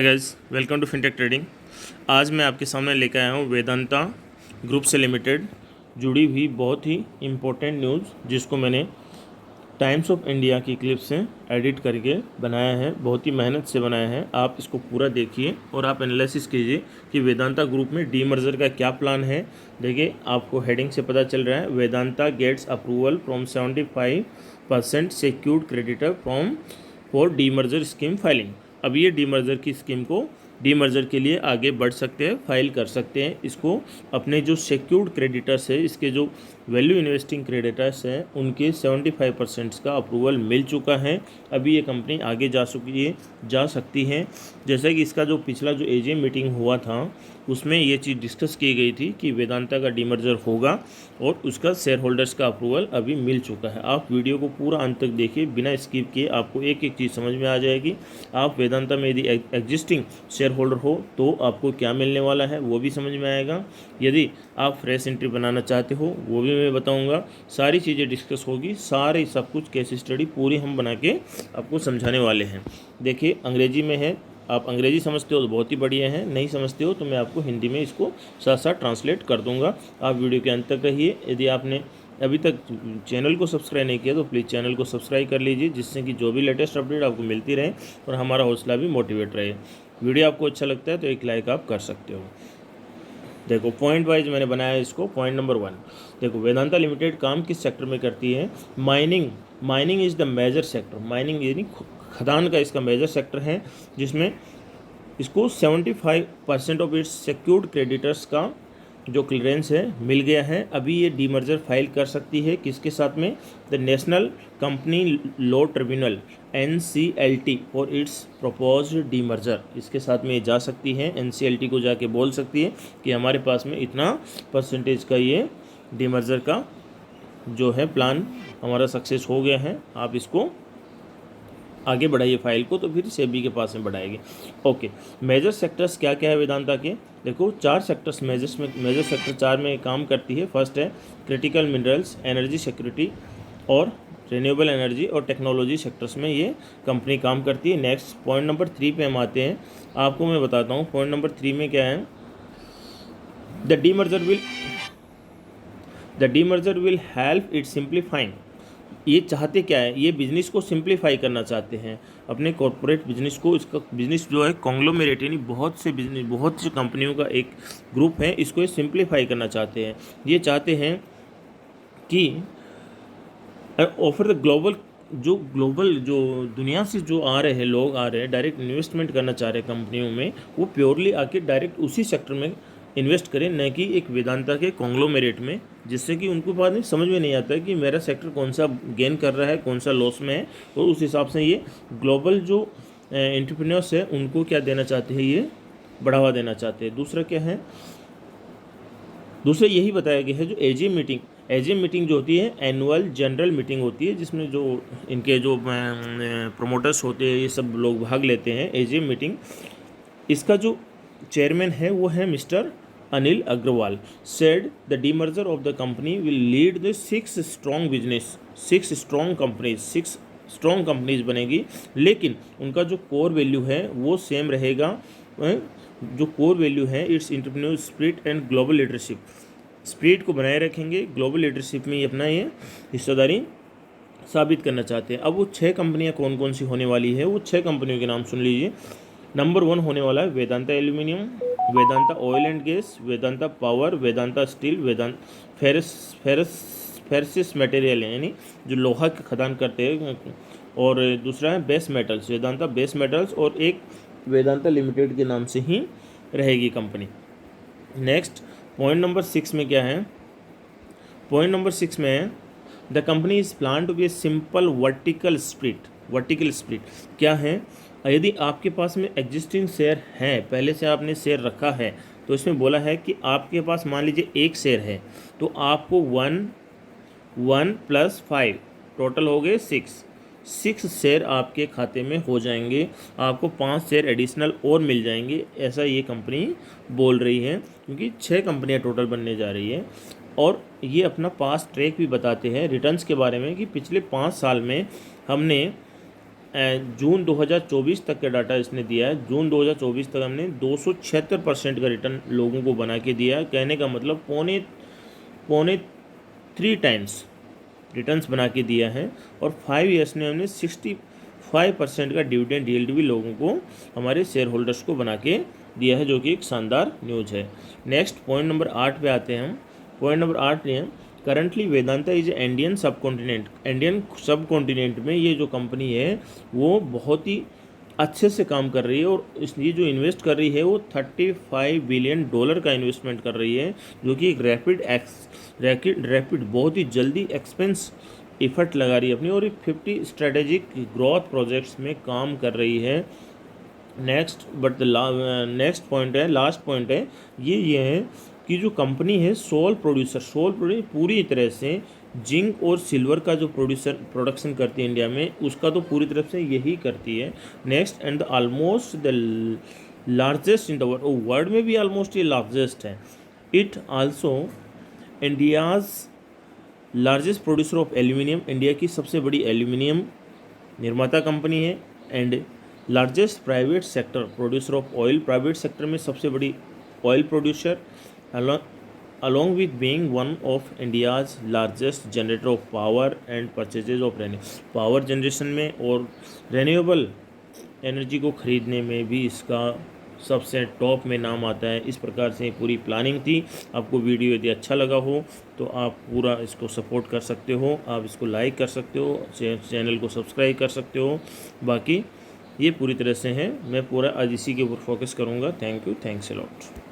Hi guys, welcome to Fintech Trading. आज मैं आपके सामने लेकर आया हूँ वेदांता ग्रुप से लिमिटेड जुड़ी हुई बहुत ही इम्पोर्टेंट न्यूज़, जिसको मैंने टाइम्स ऑफ इंडिया की क्लिप से एडिट करके बनाया है। बहुत ही मेहनत से बनाया है। आप इसको पूरा देखिए और आप एनालिसिस कीजिए कि वेदांता ग्रुप में डीमर्जर का क्या प्लान है। देखिए, आपको हेडिंग से पता चल रहा है, Vedanta gets approval from 75% secured creditor from for demerger scheme filing. अब ये डीमर्जर की स्कीम को डीमर्जर के लिए आगे बढ़ सकते हैं, फाइल कर सकते हैं। इसको अपने जो सेक्यूर्ड क्रेडिटर्स है, इसके जो वैल्यू इन्वेस्टिंग क्रेडिटर्स हैं, उनके 75% का अप्रूवल मिल चुका है। अभी ये कंपनी आगे जा सकती है। जैसे कि इसका जो पिछला जो एजीएम मीटिंग हुआ था, उसमें ये चीज़ डिस्कस की गई थी कि वेदांता का डीमर्जर होगा और उसका शेयर होल्डर्स का अप्रूवल अभी मिल चुका है। आप वीडियो को पूरा अंत तक देखिए, बिना स्किप किए। आपको एक एक चीज़ समझ में आ जाएगी। आप वेदांता में यदि एग्जिस्टिंग शेयर होल्डर हो तो आपको क्या मिलने वाला है वो भी समझ में आएगा। यदि आप फ्रेश एंट्री बनाना चाहते हो वो भी मैं बताऊंगा। सारी चीज़ें डिस्कस होगी, सारे सब कुछ केस स्टडी पूरी हम बना के आपको समझाने वाले हैं। देखिए, अंग्रेजी में है। आप अंग्रेजी समझते हो तो बहुत ही बढ़िया है, नहीं समझते हो तो मैं आपको हिंदी में इसको साथ साथ ट्रांसलेट कर दूंगा। आप वीडियो के अंत तक रहिए। यदि आपने अभी तक चैनल को सब्सक्राइब नहीं किया तो प्लीज़ चैनल को सब्सक्राइब कर लीजिए, जिससे कि जो भी लेटेस्ट अपडेट आपको मिलती रहे और हमारा हौसला भी मोटिवेट रहे। वीडियो आपको अच्छा लगता है तो एक लाइक आप कर सकते हो। देखो, पॉइंट वाइज मैंने बनाया है इसको। पॉइंट नंबर 1, देखो, वेदांता लिमिटेड काम किस सेक्टर में करती है? Mining is the major sector. Mining यानी खदान का इसका मेजर सेक्टर है, जिसमें इसको 75% ऑफ इट्स सेक्यूर्ड क्रेडिटर्स का जो क्लियरेंस है मिल गया है। अभी ये डीमर्जर फाइल कर सकती है किसके साथ में? The national company law tribunal NCLT for its proposed demerger. इसके साथ में ये जा सकती है, NCLT को जाके बोल सकती है कि हमारे पास में इतना परसेंटेज का ये डीमर्जर का जो है प्लान हमारा सक्सेस हो गया है, आप इसको आगे बढ़ाइए फाइल को। तो फिर सेबी के पास में बढ़ाएगी। ओके, मेजर सेक्टर्स क्या क्या है वेदांता के? देखो, 4 सेक्टर्स मेजर सेक्टर 4 में काम करती है। फर्स्ट है क्रिटिकल मिनरल्स, एनर्जी सिक्योरिटी और रिन्यूएबल एनर्जी और टेक्नोलॉजी सेक्टर्स में ये कंपनी काम करती है। नेक्स्ट पॉइंट नंबर 3 पे हम आते हैं। आपको मैं बताता हूँ पॉइंट नंबर 3 में क्या है। The demerger will help it simplifying. ये चाहते क्या है? ये बिज़नेस को सिंप्लीफाई करना चाहते हैं, अपने कॉरपोरेट बिजनेस को। इसका बिज़नेस जो है कॉन्ग्लोमेरेट, यानी बहुत सी कंपनियों का एक ग्रुप है, इसको ये सिंप्लीफाई करना चाहते हैं। ये चाहते हैं कि ऑफर द ग्लोबल जो दुनिया से जो आ रहे हैं लोग, आ रहे हैं डायरेक्ट इन्वेस्टमेंट करना चाह रहे हैं कंपनियों में, वो प्योरली आके डायरेक्ट उसी सेक्टर में इन्वेस्ट करें, न कि एक वेदांता के कॉन्ग्लोमेरेट में, जिससे कि उनको बाद में समझ में नहीं आता है कि मेरा सेक्टर कौन सा गेन कर रहा है, कौन सा लॉस में है। और उस हिसाब से ये ग्लोबल जो एंटरप्रेन्योर्स है उनको क्या देना चाहते हैं, ये बढ़ावा देना चाहते हैं। दूसरा क्या है? दूसरा यही बताया गया है, जो एजीएम मीटिंग जो होती है, एनुअल जनरल मीटिंग होती है, जिसमें जो इनके जो प्रमोटर्स होते हैं ये सब लोग भाग लेते हैं एजीएम मीटिंग। इसका जो चेयरमैन है वो है mister Anil Agarwal. Said the demerger of the company will lead the 6 strong companies बनेगी, लेकिन उनका जो कोर वैल्यू है वो सेम रहेगा। जो कोर वैल्यू है, it's entrepreneur spirit and global leadership. Spirit को बनाए रखेंगे, ग्लोबल लीडरशिप में अपना ये हिस्सेदारी साबित करना चाहते हैं। अब वो 6 कंपनियां कौन कौन सी होने वाली है, वो 6 कंपनियों के नाम सुन लीजिए। नंबर 1 होने वाला है Vedanta aluminium, Vedanta oil and gas, Vedanta power, Vedanta steel, ferrous material यानी जो लोहा की खदान करते हैं, और दूसरा है base metals, Vedanta base metals, और एक वेदांता लिमिटेड के नाम से ही रहेगी कंपनी। नेक्स्ट पॉइंट नंबर 6 में क्या है? पॉइंट नंबर 6 में है the company is plan to be a simple vertical split. क्या है? यदि आपके पास में एग्जिस्टिंग शेयर हैं, पहले से आपने शेयर रखा है, तो इसमें बोला है कि आपके पास मान लीजिए एक शेयर है, तो आपको 1 + 5 टोटल हो गए 6 शेयर आपके खाते में हो जाएंगे। आपको 5 शेयर एडिशनल और मिल जाएंगे, ऐसा ये कंपनी बोल रही है, क्योंकि 6 कंपनियां टोटल बनने जा रही है। और ये अपना पास्ट ट्रैक भी बताते हैं रिटर्न्स के बारे में, कि पिछले 5 साल में हमने जून 2024 तक का डाटा इसने दिया है। जून 2024 तक हमने 276% का रिटर्न लोगों को बना के दिया है। कहने का मतलब पौने पौने 3 टाइम्स रिटर्न्स बना के दिया है। और 5 ईयर्स में हमने 65% का डिविडेंड यील्ड भी लोगों को, हमारे शेयर होल्डर्स को बना के दिया है, जो कि एक शानदार न्यूज़ है। नेक्स्ट पॉइंट नंबर 8 पे आते हैं हम। पॉइंट नंबर 8 है, करंटली वेदांता इज इंडियन सब कॉन्टिनेंट। इंडियन सब कॉन्टिनेंट में ये जो कंपनी है वो बहुत ही अच्छे से काम कर रही है, और इसलिए जो इन्वेस्ट कर रही है वो $35 बिलियन का इन्वेस्टमेंट कर रही है, जो कि एक रैपिड बहुत ही जल्दी एक्सपेंस इफर्ट लगा रही है अपनी, और 50 स्ट्रेटेजिक ग्रोथ प्रोजेक्ट्स में काम कर रही है। नेक्स्ट नेक्स्ट पॉइंट है, लास्ट पॉइंट है, ये है कि जो कंपनी है सोल प्रोड्यूसर पूरी तरह से जिंक और सिल्वर का जो प्रोडक्शन करती है इंडिया में, उसका तो पूरी तरफ से यही करती है। Next and almost the largest in the world में भी ऑलमोस्ट ये लार्जेस्ट है। It also India's largest producer of aluminium, India की सबसे बड़ी एल्यूमिनियम निर्माता कंपनी है। And largest private sector producer of oil, private sector में सबसे बड़ी oil producer, along with being one of India's largest generator of power and purchases of power generation में और रेन्यूएबल एनर्जी को ख़रीदने में भी इसका सबसे टॉप में नाम आता है। इस प्रकार से पूरी प्लानिंग थी। आपको वीडियो यदि अच्छा लगा हो तो आप पूरा इसको सपोर्ट कर सकते हो, आप इसको लाइक कर सकते हो, चैनल को सब्सक्राइब कर सकते हो। बाकी ये पूरी तरह से है, मैं पूरा आज इसी के ऊपर फोकस करूँगा। Thank you, thanks a lot.